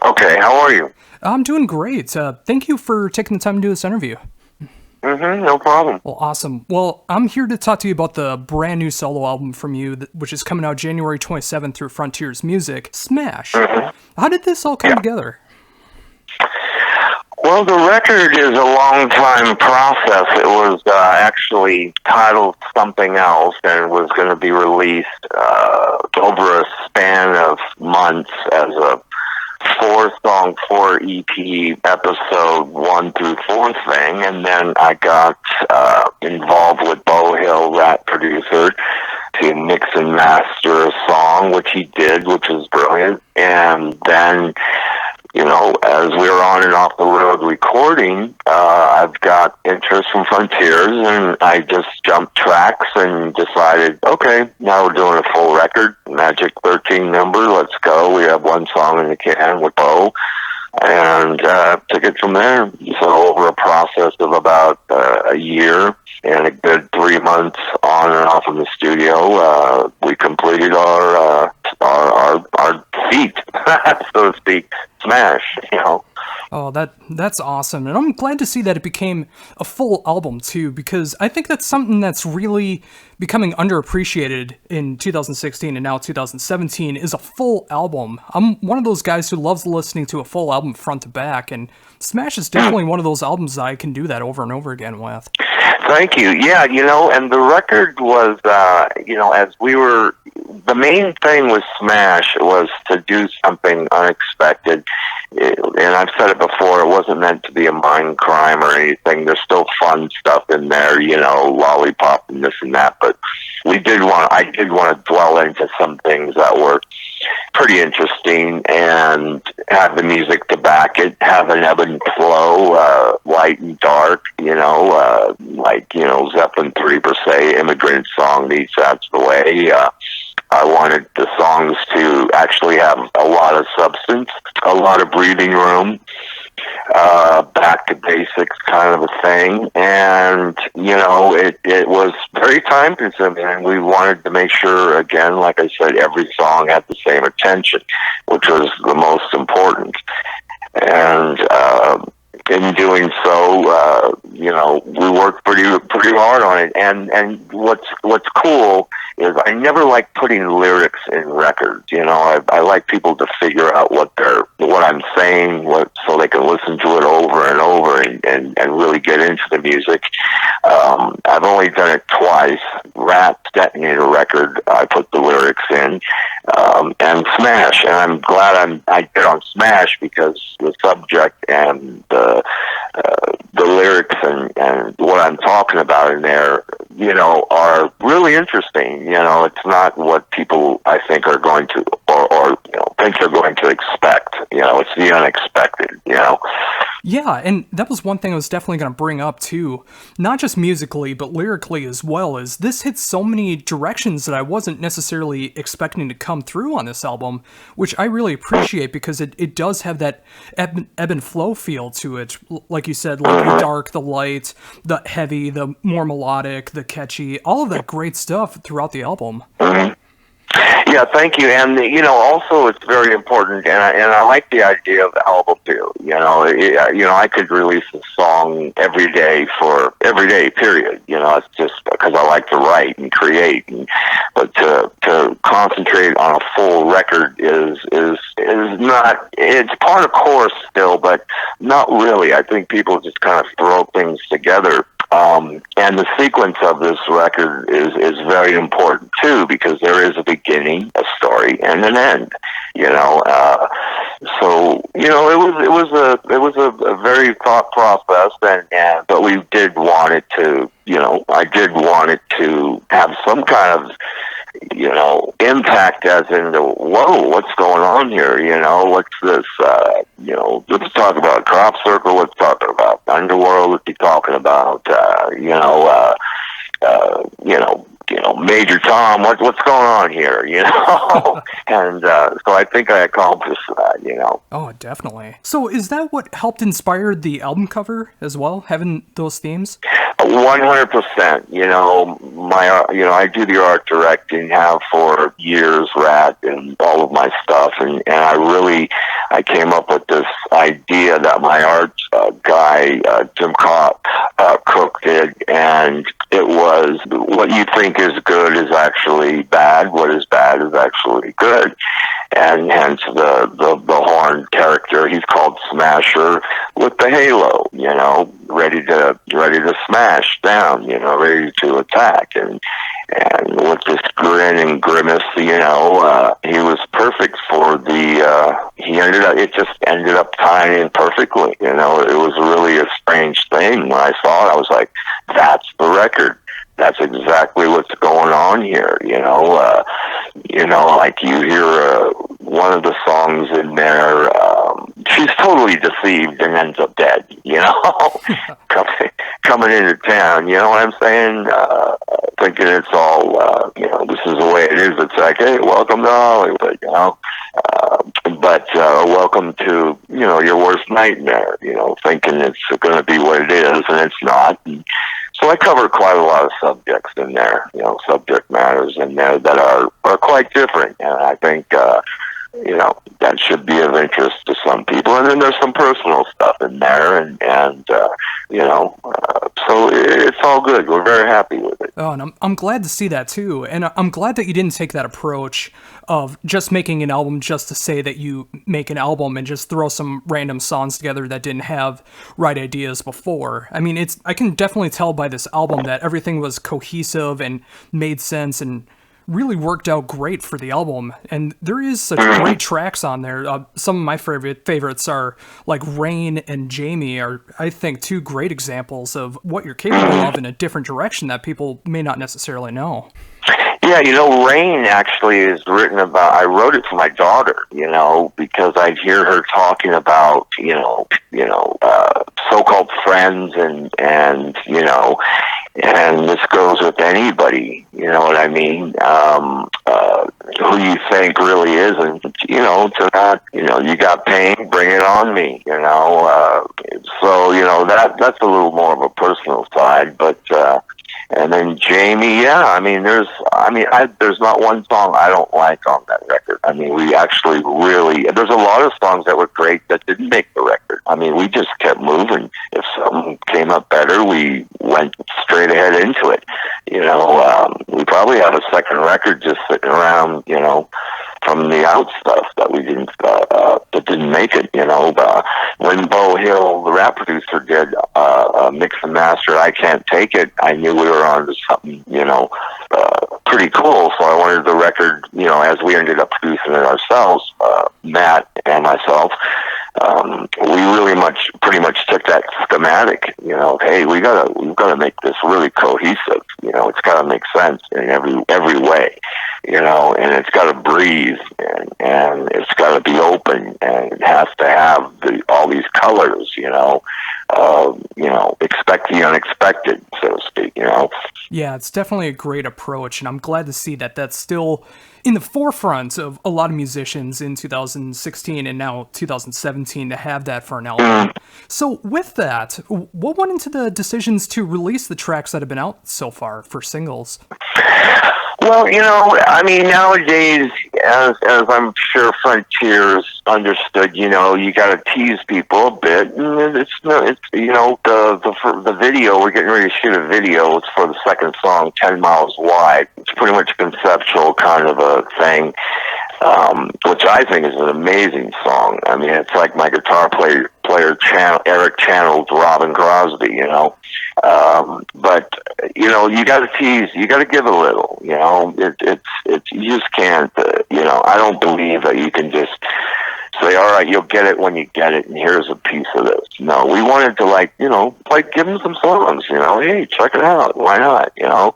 Okay, how are you? I'm doing great. Thank you for taking the time to do this interview. No problem. Well, awesome. Well, I'm here to talk to you about the brand new solo album from you, which is coming out January 27th through Frontiers Music, Smash. hmm How did this all come Yeah. together? Well, the record is a long time process. It was actually titled something else and was going to be released over a span of months as a four-song, four EP episode, 1 through 4 thing. And then I got involved with Bo Hill, Ratt producer, to mix and master a song, which he did, which was brilliant. And then as we were on and off the road recording, I've got interest from Frontiers, and I just jumped tracks and decided, okay, now we're doing a full record, Magic 13 number, let's go. We have one song in the can with Bo, and took it from there. So over a process of about a year and a good 3 months on and off in the studio, we completed our feat, so to speak, smash. Oh, that's awesome. And I'm glad to see that it became a full album too, because I think that's something that's really becoming underappreciated in 2016 and now 2017 is a full album. I'm one of those guys who loves listening to a full album front to back, and Smash is definitely one of those albums that I can do that over and over again with. Thank you. Yeah, and the record was, as we were, the main thing with Smash was to do something unexpected. And I've said it before, it wasn't meant to be a mind crime or anything. There's still fun stuff in there, lollipop and this and that. But I did want to dwell into some things that were pretty interesting and have the music to back it, have an ebb and flow, light and dark, Zeppelin 3 per se, Immigrant Song needs that's the way. I wanted the songs to actually have a lot of substance, a lot of breathing room, back to basics kind of a thing. And, it was very time consuming, and we wanted to make sure, again, like I said, every song had the same attention, which was the most important. And, in doing so, we worked pretty hard on it. And what's cool is I never like putting lyrics in records. I like people to figure out what I'm saying, so they can listen to it over and over and really get into the music. I've only done it twice. Ratt Detonator record, I put the lyrics in, and Smash. And I'm glad I did on Smash because the subject and the lyrics and what I'm talking about in there, are really interesting. It's not what people I think are going to or think they're going to expect. It's the unexpected. Yeah, and that was one thing I was definitely going to bring up too. Not just musically, but lyrically as well, is this hits so many directions that I wasn't necessarily expecting to come through on this album, which I really appreciate because it does have that ebb and flow feel to it. Like you said, like the dark, the light, the heavy, the more melodic, the catchy, all of that great stuff throughout the album. Mhm. Yeah, thank you. And also it's very important, and I like the idea of the album too. I could release a song every day, period. It's just because I like to write and create, but to concentrate on a full record is not. It's part of course still, but not really. I think people just kind of throw things together. And the sequence of this record is very important too, because there is a beginning, a story, and an end. So it was a very thought process, but we did want it to, I did want it to have some kind of impact, as in whoa, what's going on here? What's this? Let's talk about Crop Circle. Let's talk about Underworld. Let's be talking about, Major Tom. What's going on here? And so I think I accomplished that. Oh, definitely. So is that what helped inspire the album cover as well, having those themes? 100%. I do the art directing, have for years, Ratt, and all of my stuff, and I came up with my art guy, Jim Cook did, and it was what you think is good is actually bad, what is bad is actually good. And hence the horn character, he's called Smasher with the halo, ready to smash down, ready to attack. And with this grin and grimace, he was perfect for it just ended up tying in perfectly. It was really a strange thing. When I saw it, I was like, that's the record. That's exactly what's going on here. Like you hear one of the songs in there, she's totally deceived and ends up dead, coming into town, you know what I'm saying? Thinking it's all, this is the way it is. It's like, hey, welcome to Hollywood, but welcome to, your worst nightmare, thinking it's going to be what it is, and it's not. And so I cover quite a lot of subjects in there, subject matters in there that are quite different, and I think, that should be of interest to some people. And then there's some personal stuff in there, and so it's all good. We're very happy with it. Oh, and I'm glad to see that too. And I'm glad that you didn't take that approach of just making an album just to say that you make an album and just throw some random songs together that didn't have right ideas before. I mean, I can definitely tell by this album that everything was cohesive and made sense and really worked out great for the album. And there is such great tracks on there. Some of my favorites are like Rain and Jamie are, I think, two great examples of what you're capable of in a different direction that people may not necessarily know. Yeah, Rain actually is written about, I wrote it for my daughter, because I'd hear her talking about, so-called friends and this goes with anybody, you know what I mean? Who you think really isn't, to not, you got pain, bring it on me, so, that's a little more of a personal side, but, and then Jamie, there's not one song I don't like on that record. I mean, we actually there's a lot of songs that were great that didn't make the record. I mean, we just kept moving. If something came up better, we went straight ahead into it. We probably have a second record just sitting around, from the out stuff that we didn't, that didn't make it, when Bo Hill, the rap producer, did Mix and Master I Can't Take It, I knew we were on to something, pretty cool. So I wanted the record, as we ended up producing it ourselves, Matt and myself, we pretty much took that schematic, hey, we've got to make this really cohesive, it's got to make sense in every way, and it's got to breathe, and it's got to be open, and it has to have all these colors, expect the unexpected, so to speak, Yeah, it's definitely a great approach, and I'm glad to see that that's still in the forefront of a lot of musicians in 2016 and now 2017 to have that for an album. So with that, what went into the decisions to release the tracks that have been out so far for singles? Well, nowadays, as I'm sure Frontiers understood, you got to tease people a bit, and the video, we're getting ready to shoot a video. It's for the second song, 10 Miles Wide. It's pretty much a conceptual kind of a thing, which I think is an amazing song. I mean, it's like my guitar player Eric channeled Robin Crosby, but you got to tease, you got to give a little, it's you just can't, I don't believe that you can just say, all right, you'll get it when you get it, and here's a piece of this. No, we wanted to give them some songs, hey, check it out, why not, no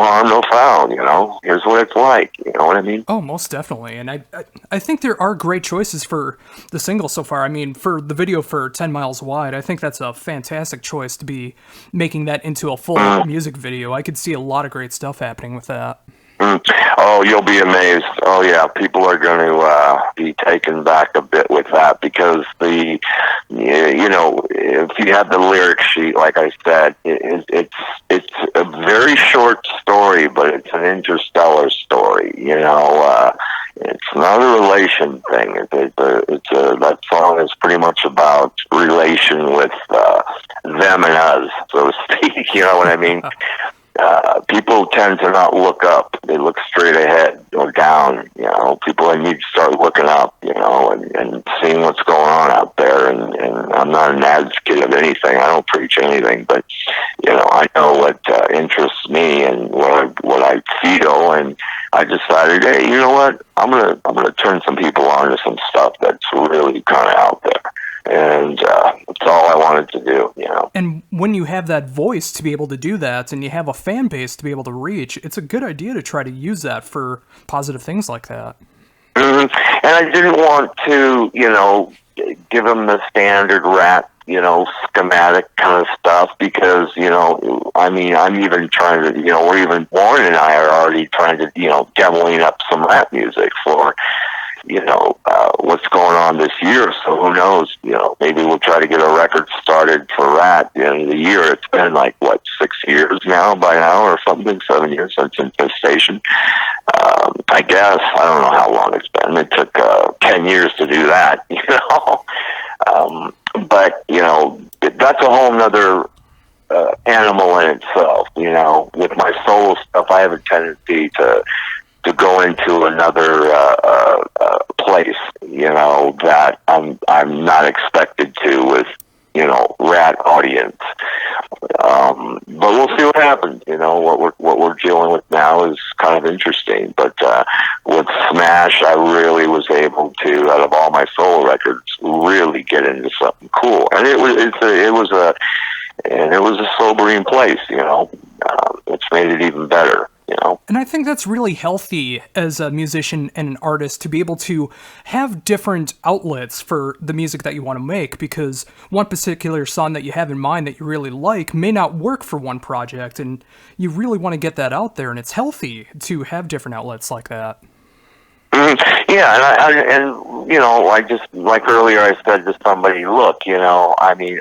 harm, no foul, here's what it's like, you know what I mean? Oh, most definitely, and I think there are great choices for the single so far. I mean, for the video for 10 Miles Wide, I think that's a fantastic choice to be making that into a full music video. I could see a lot of great stuff happening with that. Oh, you'll be amazed. Oh, yeah, people are going to be taken back a bit with that because if you have the lyric sheet, like I said, it's a very short story, but it's an interstellar story. It's not a relation thing. That song is pretty much about relation with them and us, so to speak. You know what I mean? People tend to not look up. They look straight ahead or down. You know, people need to start looking up, you know, and seeing what's going on out there. And I'm not an advocate of anything. I don't preach anything, but, you know, I know what interests me and what I feel. And I decided, hey, you know what? I'm gonna turn some people on to some stuff that's really kind of out there. And that's all I wanted to do, you know. And when you have that voice to be able to do that, and you have a fan base to be able to reach, it's a good idea to try to use that for positive things like that. Mm-hmm. And I didn't want to, you know, give them the standard Ratt, you know, schematic kind of stuff, because, you know, I mean, I'm even trying to, you know, Warren and I are already trying to, you know, demoing up some Ratt music for, you know, what's going on this year. So who knows, you know, maybe we'll try to get a record started for Ratt at the end of the year. It's been like, what, 6 years now by now or something, 7 years since Infestation. I guess, I don't know how long it's been. It took 10 years to do that, you know. But, you know, that's a whole nother animal in itself, you know. With my solo stuff, I have a tendency to go into another place, you know, that I'm not expected to with, you know, Ratt audience. But we'll see what happens. You know, what we're dealing with now is kind of interesting. But with Smash, I really was able to, out of all my solo records, really get into something cool. And it was a sobering place. You know, it's made it even better. You know? And I think that's really healthy as a musician and an artist to be able to have different outlets for the music that you want to make, because one particular song that you have in mind that you really like may not work for one project, and you really want to get that out there, and it's healthy to have different outlets like that. Yeah, and you know, I just, like earlier I said to somebody, look, you know, I mean,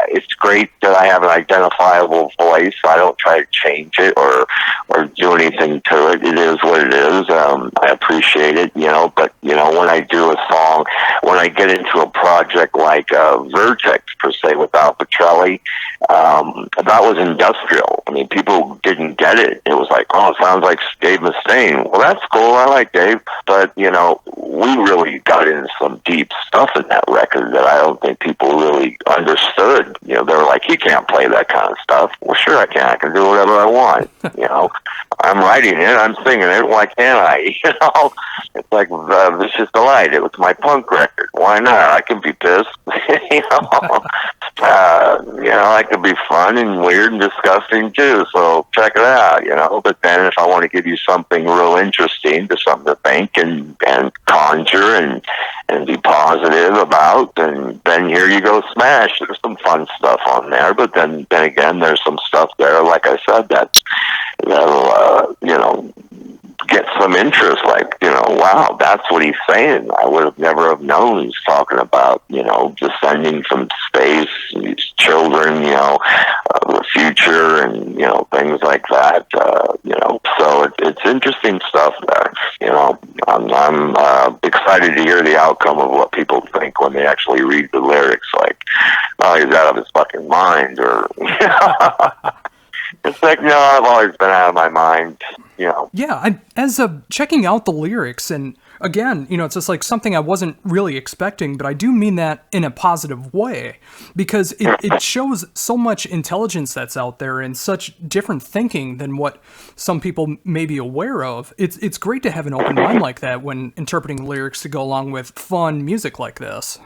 it's great that I have an identifiable voice. I don't try to change it or do anything to it. It is what it is. I appreciate it, you know, but, you know, when I do a song, when I get into a project like Vertex, per se, with Al Petrelli, that was industrial. I mean, people didn't get it. It was like, oh, it sounds like Dave Mustaine. Well, that's cool. I like Dave. But, you know, we really got into some deep stuff in that record that I don't think people really understood. You know, they were like, he can't play that kind of stuff. Well, sure I can. I can do whatever I want. You know, I'm writing it. I'm singing it. Why can't I? You know, it's like Vicious Delight. It was my punk record. Why not? I can be pissed. You know, I could be fun and weird and disgusting too. So check it out, you know. But then if I want to give you something real interesting, to something to think and conjure and be positive about, and then here you go, Smash. There's some fun stuff on there, but then again, there's some stuff there, like I said, that'll you know, get some interest, like, you know, wow, that's what he's saying. I would have never have known he's talking about, you know, descending from space, these children, you know, the future, and, you know, things like that, you know, so it's interesting stuff there, you know. I'm excited to hear the outcome of what people think when they actually read the lyrics, like, oh, he's out of his fucking mind, or, you know. It's like, no, I've always been out of my mind, you know. Yeah, as of checking out the lyrics, and again, you know, it's just like something I wasn't really expecting, but I do mean that in a positive way, because it shows so much intelligence that's out there and such different thinking than what some people may be aware of. It's great to have an open mind like that when interpreting lyrics to go along with fun music like this.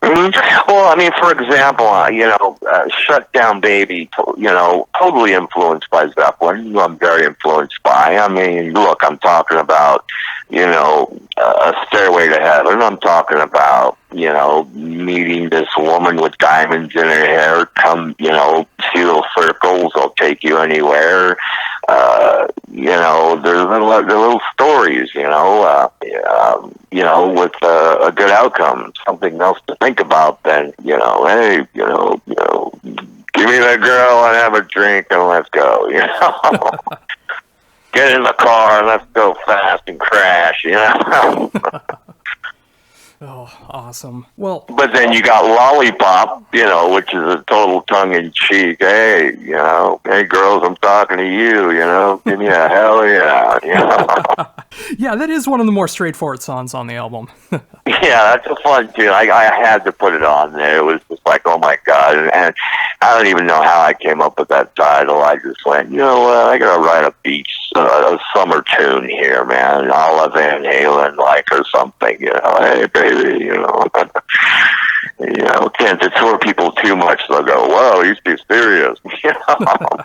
Well, I mean, for example, you know, Shut Down Baby, you know, totally influenced by Zeppelin, who I'm very influenced by. I mean, look, I'm talking about, you know, A Stairway to Heaven. I'm talking about, you know, meeting this woman with diamonds in her hair. Come, you know, see little circles, I'll take you anywhere. You know, there's little stories, you know, with a good outcome, something else to think about then, you know, hey, you know, give me that girl and have a drink and let's go, you know. get in the car and let's go fast and crash, you know. Oh, awesome. Well, But then you got Lollipop, you know, which is a total tongue-in-cheek. Hey, you know, hey girls, I'm talking to you, you know. Give me a hell yeah, you know. yeah, that is one of the more straightforward songs on the album. Yeah, that's a fun tune. I had to put it on there. It was just like, oh my god! And I don't even know how I came up with that title. I just went, you know what? I gotta write a beach, a summer tune here, man. I'll Van Halen like or something. You know, hey baby, you know, you know, can't deter people too much. They'll go, whoa, he's too serious. You know,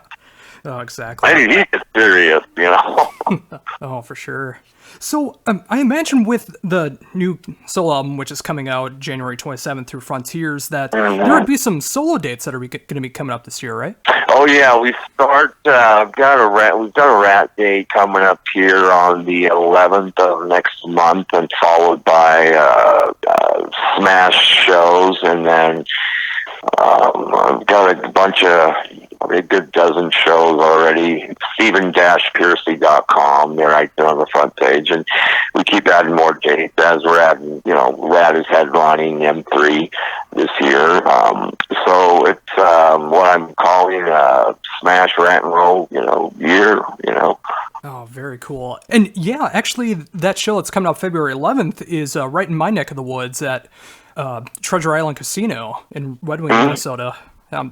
Oh, exactly. I mean, he's just serious. You know. Oh, for sure. So, I imagine with the new solo album, which is coming out January 27th through Frontiers, that there would be some solo dates that are going to be coming up this year, right? Oh yeah, we start. We've got a Rat Day coming up here on the 11th of next month, and followed by Smash shows, and then I've got a bunch of a good dozen shows already. Stephen-Pearcy.com. They're right there on the front page, and we keep adding more dates as we're adding. You know, Ratt is headlining M3 this year, so it's what I'm calling Smash Rat and Roll. You know, year. You know. Oh, very cool. And yeah, actually, that show that's coming out February 11th is right in my neck of the woods at Treasure Island Casino in Red Wing, Minnesota.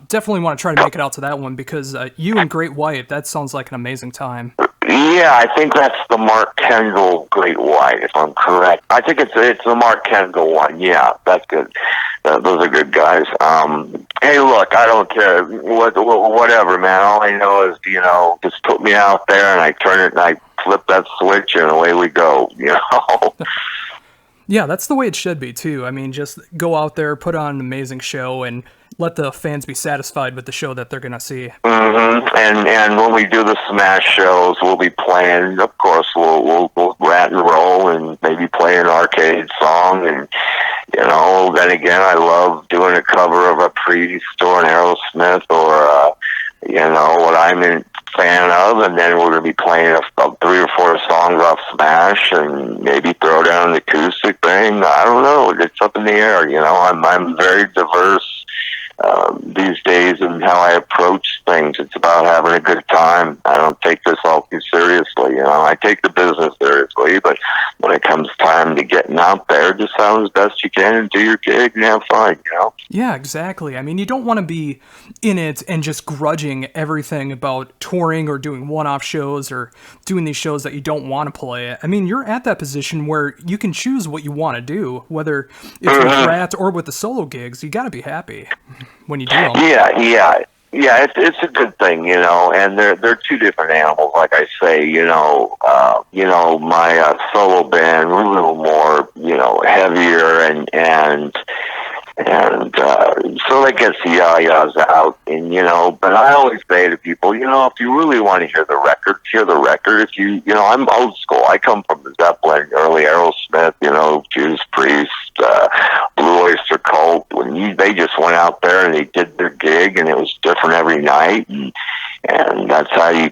Definitely want to try to make it out to that one because you and Great White, that sounds like an amazing time. Yeah, I think that's the Mark Kendall Great White, if I'm correct. I think it's the Mark Kendall one. Yeah, that's good. Those are good guys. Hey, look, I don't care. Whatever, man. All I know is, you know, just put me out there and I turn it and I flip that switch and away we go, you know. Yeah, that's the way it should be, too. I mean, just go out there, put on an amazing show, and let the fans be satisfied with the show that they're going to see. Mm-hmm. And when we do the Smash shows, we'll be playing, of course, we'll Rat and Roll and maybe play an arcade song. And, you know, then again, I love doing a cover of a Priest or an Aerosmith or, you know, what I'm a fan of. And then we're going to be playing about 3 or 4 songs off Smash and maybe throw down an acoustic thing. I don't know. It's up in the air, you know. I'm very diverse these days in how I approach things. It's about having a good time. I don't take this all too seriously, you know. I take the business seriously, but when it comes time to getting out there, just sound as best you can and do your gig and have fun, you know. Yeah, exactly. I mean, you don't want to be in it and just grudging everything about touring or doing one-off shows or doing these shows that you don't want to play. I mean, you're at that position where you can choose what you want to do, whether it's with Ratt or with the solo gigs. You got to be happy when you do them. Yeah, it's a good thing, you know, and they're two different animals, like I say, you know, my solo band, we're a little more, you know, heavier and so that gets the yah-yahs out, and, you know, but I always say to people, you know, if you really want to hear the record, hear the record. If you know, I'm old school. I come from the Zeppelin, early Aerosmith, you know, Judas Priest, Blue Oyster Cult, they just went out there and they did their gig, and it was different every night, and that's how you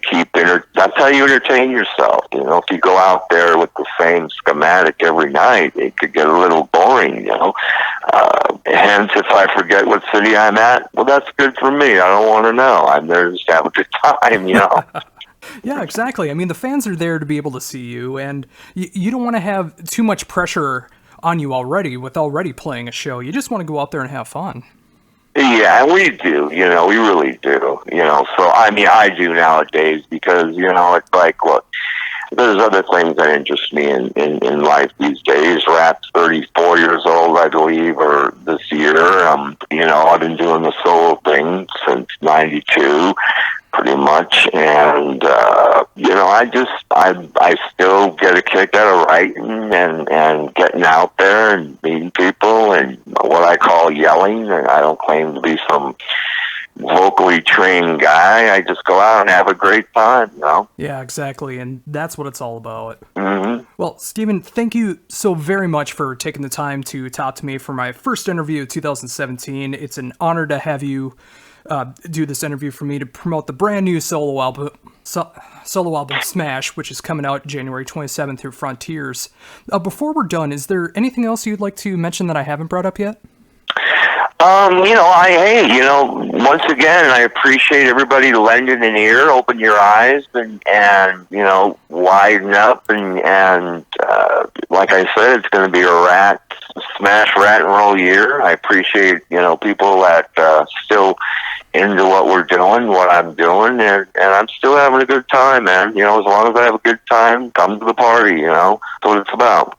that's how you entertain yourself. You know, if you go out there with the same schematic every night, it could get a little boring, you know. Hence, if I forget what city I'm at, well, that's good for me. I don't want to know. I'm there to just have a good time, you know. Yeah, exactly. I mean, the fans are there to be able to see you, and you don't want to have too much pressure on you already with already playing a show. You just want to go out there and have fun. Yeah, we do. You know, we really do. You know, so I mean, I do nowadays because, you know, it's like, look, there's other things that interest me in life these days. Ratt's 34 years old, I believe, or this year. You know, I've been doing the solo thing since '92, pretty much, and you know, I still get a kick out of writing and getting out there and meeting people and what I call yelling. And I don't claim to be some vocally trained guy. I just go out and have a great time, you know? Yeah, exactly, and that's what it's all about. Mm-hmm. Well, Stephen, thank you so very much for taking the time to talk to me for my first interview of 2017. It's an honor to have you do this interview for me to promote the brand new solo album Smash, which is coming out January 27th through Frontiers. Before we're done, is there anything else you'd like to mention that I haven't brought up yet? Once again, I appreciate everybody lending an ear, open your eyes, and widen up, and like I said, it's going to be a smash Ratt and roll year. I appreciate, people that still into what we're doing, what I'm doing, and I'm still having a good time, man. As long as I have a good time, come to the party, that's what it's about.